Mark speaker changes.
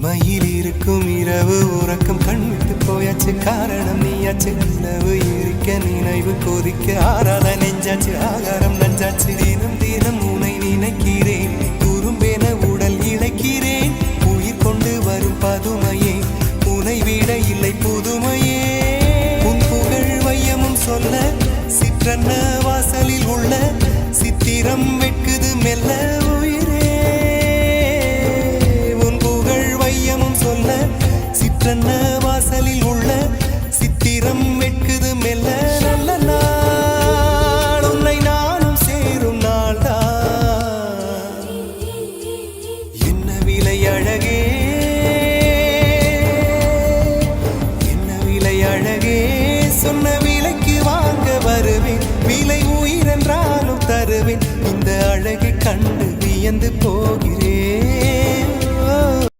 Speaker 1: மயில் இருக்கும் இரவு உறக்கம் கண்விட்டு போயாச்சு காரணம் நீயாச்சு நிலவு இருக்க நினைவு கொதிக்க ஆறாத நெஞ்சாச்சு ஆகாரம் நஞ்சாச்சு தினம் தினம் உனை நினைக்கிறேன் குறும்பென உடல் இழைக்கிறேன் உயிர் கொண்டு வரும் பதுமையே உனை விட இல்லை புதுமையே உன் புகழ் வையமும் சொல்ல சிற்றன்ன வாசலில் உள்ள சித்திரம் வெட்குது மெல்ல வாசலில் உள்ள சித்திரம் வெட்குது மெல்ல நல்ல நாள் உன்னை நானும் சேரும் நாள்தான் என்ன விலை அழகே என்ன விலை அழகே சொன்ன விலைக்கு வாங்க வருவேன் விலை உயிரென்றாலும் தருவேன் இந்த அழகை கண்டு வியந்து போகிறேன்